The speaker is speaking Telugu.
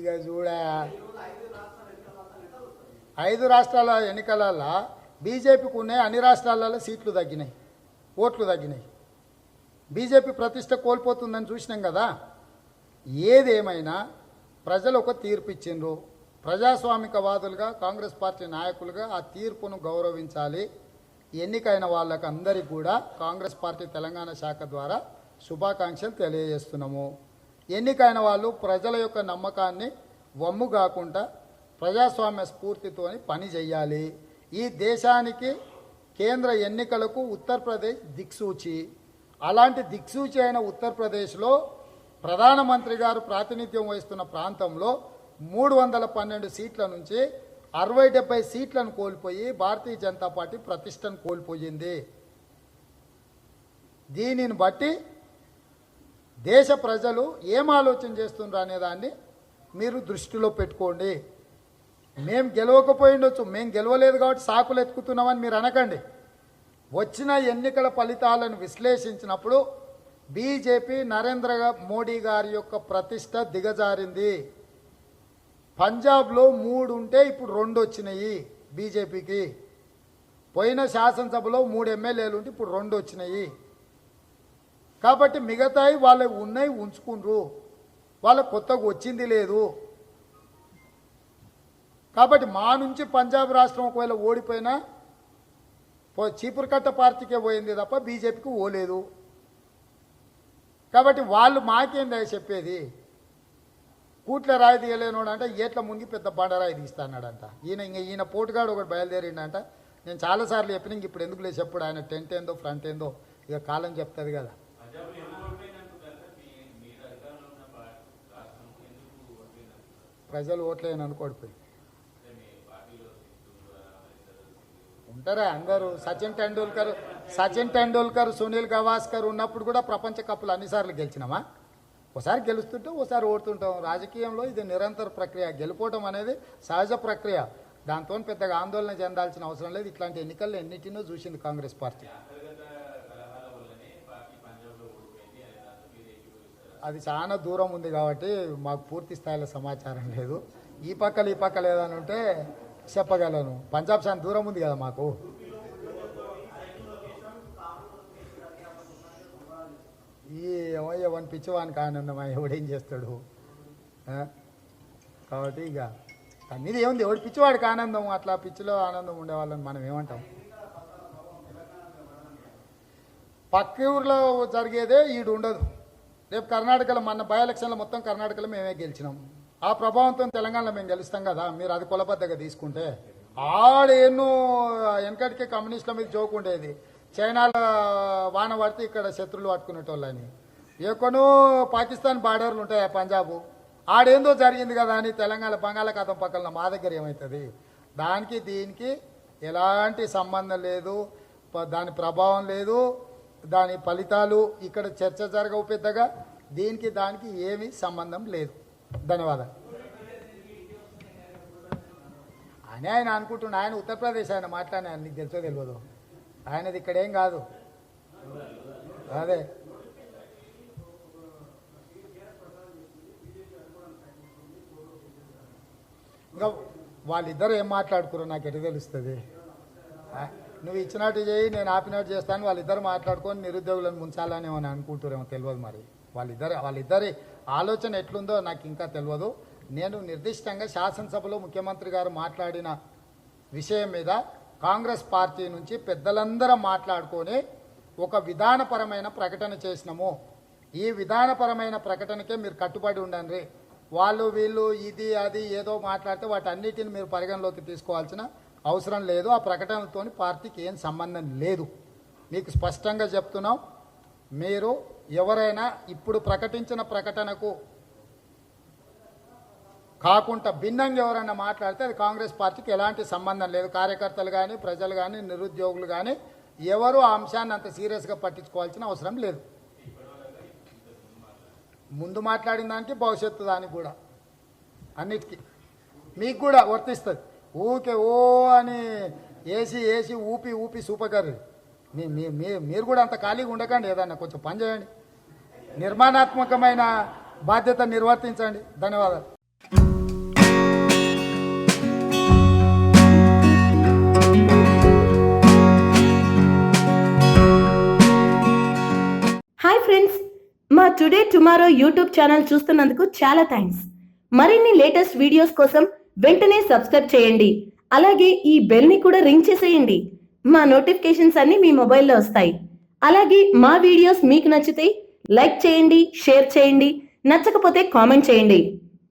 ఇక చూడ 5 రాష్ట్రాల ఎన్నికలలో బీజేపీకి ఉన్నాయి, అన్ని రాష్ట్రాలలో సీట్లు తగ్గినాయి, ఓట్లు తగ్గినాయి. బీజేపీ ప్రతిష్ట కోల్పోతుందని చూసినాం కదా. ఏదేమైనా ప్రజలు ఒక తీర్పు ఇచ్చిండ్రు. ప్రజాస్వామికవాదులుగా కాంగ్రెస్ పార్టీ నాయకులుగా ఆ తీర్పును గౌరవించాలి. ఎన్నికైన వాళ్ళకి అందరికీ కూడా కాంగ్రెస్ పార్టీ తెలంగాణ శాఖ ద్వారా శుభాకాంక్షలు తెలియజేస్తున్నాము. ఎన్నికైన వాళ్ళు ప్రజల యొక్క నమ్మకాన్ని వమ్ము కాకుండా ప్రజాస్వామ్య స్ఫూర్తితోని పని చేయాలి. ఈ దేశానికి కేంద్ర ఎన్నికలకు ఉత్తరప్రదేశ్ దిక్సూచి. అలాంటి దిక్సూచి అయిన ఉత్తరప్రదేశ్లో ప్రధానమంత్రి గారు ప్రాతినిధ్యం వహిస్తున్న ప్రాంతంలో 312 సీట్ల నుంచి 60-70 సీట్లను కోల్పోయి భారతీయ జనతా పార్టీ ప్రతిష్టను కోల్పోయింది. దీనిని బట్టి దేశ ప్రజలు ఏం ఆలోచన చేస్తున్నారు అనే దాన్ని మీరు దృష్టిలో పెట్టుకోండి. మేము గెలవకపోయిండొచ్చు, మేము గెలవలేదు కాబట్టి సాకులు ఎత్తుకుతున్నామని మీరు అనకండి. వచ్చిన ఎన్నికల ఫలితాలను విశ్లేషించినప్పుడు బీజేపీ నరేంద్ర మోడీ గారి యొక్క ప్రతిష్ట దిగజారింది. పంజాబ్లో 3 ఉంటే ఇప్పుడు 2 వచ్చినాయి బీజేపీకి. పోయిన శాసనసభలో 3 ఎమ్మెల్యేలు ఉంటే ఇప్పుడు 2 వచ్చినాయి. కాబట్టి మిగతాయి వాళ్ళు ఉన్నాయి, ఉంచుకుండ్రు. వాళ్ళ కొత్తగా వచ్చింది లేదు. కాబట్టి మా నుంచి పంజాబ్ రాష్ట్రం ఒకవేళ ఓడిపోయినా చీపురుకట్ట పార్టీకే పోయింది తప్ప బీజేపీకి ఓలేదు. కాబట్టి వాళ్ళు మాకేందా చెప్పేది? కూట్ల రాయి తీయలేనోడు అంటే ఏట్ల మునిగి పెద్ద బండరాయి తీస్తాన్నాడంట. ఈయన పోటుగాడు ఒకటి బయలుదేరిండంట. నేను చాలాసార్లు చెప్పిన ఇప్పుడు ఎందుకు లేదు చెప్పుడు. ఆయన టెంట్ ఏందో ఫ్రంట్ ఏందో ఇక కాలం చెప్తుంది కదా. ప్రజలు ఓట్లేని అనుకోడిపోయి ఉంటారా అందరూ. సచిన్ టెండూల్కర్ సునీల్ గవాస్కర్ ఉన్నప్పుడు కూడా ప్రపంచ కప్పులు అన్నిసార్లు గెలిచినామా? ఒకసారి గెలుస్తుంటాం, ఒకసారి ఓడుతుంటాం. రాజకీయంలో ఇది నిరంతర ప్రక్రియ. గెలుపోవటం అనేది సహజ ప్రక్రియ. దాంతో పెద్దగా ఆందోళన చెందాల్సిన అవసరం లేదు. ఇట్లాంటి ఎన్నికల్లో ఎన్నిటినో చూసింది కాంగ్రెస్ పార్టీ. అది చాలా దూరం ఉంది కాబట్టి మాకు పూర్తి స్థాయిలో సమాచారం లేదు. ఈ పక్క లేదని ఉంటే చెప్పగలను. పంజాబ్ చాలా దూరం ఉంది కదా మాకు. ఈ ఎవరిని పిచ్చివానికి ఆనందమా, ఎవడేం చేస్తాడు? కాబట్టి ఇక అన్నిది ఏముంది, ఎవడు పిచ్చివాడికి ఆనందం. అట్లా పిచ్చిలో ఆనందం ఉండేవాళ్ళని మనం ఏమంటాం? పక్క ఊర్లో జరిగేదే ఈడు ఉండదు. రేపు కర్ణాటకలో మన బై ఎలక్షన్లో మొత్తం కర్ణాటకలో మేమే గెలిచినాం. ఆ ప్రభావంతో తెలంగాణలో మేము గెలుస్తాం కదా. మీరు అది కొలబద్దగా తీసుకుంటే ఆడేన్నో వెనకటికే కమ్యూనిస్టుల మీద జోకు ఉండేది. చైనాలో వాన పడితే ఇక్కడ శత్రువులు పట్టుకునేటోళ్ళని. ఎక్కడో పాకిస్తాన్ బార్డర్లు ఉంటాయి పంజాబ్. ఆడేందో జరిగింది కదా అని తెలంగాణ బంగాళాఖాతం పక్కన మా దగ్గర ఏమవుతుంది? దానికి దీనికి ఎలాంటి సంబంధం లేదు. దాని ప్రభావం లేదు. దాని ఫలితాలు ఇక్కడ చర్చ జరగవు పెద్దగా. దీనికి దానికి ఏమీ సంబంధం లేదు. ధన్యవాదాలు అని ఆయన అనుకుంటున్నా. ఆయన ఉత్తరప్రదేశ్ ఆయన మాట్లాడిన నీకు తెలుసో తెలియదు. ఆయనది ఇక్కడేం కాదు. అదే ఇంకా వాళ్ళిద్దరు ఏం మాట్లాడుకున్నారు నాకు ఎటు తెలుస్తుంది? నువ్వు ఇచ్చినట్టు చేయి, నేను ఆపినట్టు చేస్తాను. వాళ్ళిద్దరు మాట్లాడుకొని నిరుద్యోగులను ముంచాలని ఏమని అనుకుంటారేమో తెలియదు. మరి వాళ్ళిద్దరి ఆలోచన ఎట్లుందో నాకు ఇంకా తెలియదు. నేను నిర్దిష్టంగా శాసనసభలో ముఖ్యమంత్రి గారు మాట్లాడిన విషయం మీద కాంగ్రెస్ పార్టీ నుంచి పెద్దలందరం మాట్లాడుకొని ఒక విధానపరమైన ప్రకటన చేసినాము. ఈ విధానపరమైన ప్రకటనకే మీరు కట్టుబడి ఉండండి. వాళ్ళు వీళ్ళు ఇది అది ఏదో మాట్లాడితే వాటన్నిటిని మీరు పరిగణలోకి తీసుకోవాల్సిన అవసరం లేదు. ఆ ప్రకటనతో పార్టీకి ఏం సంబంధం లేదు. మీకు స్పష్టంగా చెప్తున్నాం. మీరు ఎవరైనా ఇప్పుడు ప్రకటించిన ప్రకటనకు కాకుండా భిన్నంగా ఎవరైనా మాట్లాడితే అది కాంగ్రెస్ పార్టీకి ఎలాంటి సంబంధం లేదు. కార్యకర్తలు కానీ ప్రజలు కానీ నిరుద్యోగులు కానీ ఎవరు ఆ అంశాన్ని అంత సీరియస్గా పట్టించుకోవాల్సిన అవసరం లేదు. ముందు మాట్లాడిన దానికి భవిష్యత్తు దానికి కూడా అన్నిటికీ మీకు కూడా వర్తిస్తుంది. ఊకే ఓ అని ఏసి ఊపి సూపగర్రి మీరు కూడా అంత ఖాళీగా ఉండకండి. ఏదన్నా కొంచెం పని చేయండి. నిర్మాణాత్మకమైన బాధ్యత నిర్వర్తించండి. ధన్యవాదాలు. హాయ్ ఫ్రెండ్స్, మా టుడే టుమారో యూట్యూబ్ ఛానల్ చూస్తున్నందుకు చాలా థ్యాంక్స్. మరిన్ని లేటెస్ట్ వీడియోస్ కోసం వెంటనే సబ్స్క్రైబ్ చేయండి. అలాగే ఈ బెల్ ని కూడా రింగ్ చేసేయండి. మా నోటిఫికేషన్స్ అన్ని మీ మొబైల్లో వస్తాయి. అలాగే మా వీడియోస్ మీకు నచ్చితే లైక్ చేయండి, షేర్ చేయండి, నచ్చకపోతే కామెంట్ చేయండి.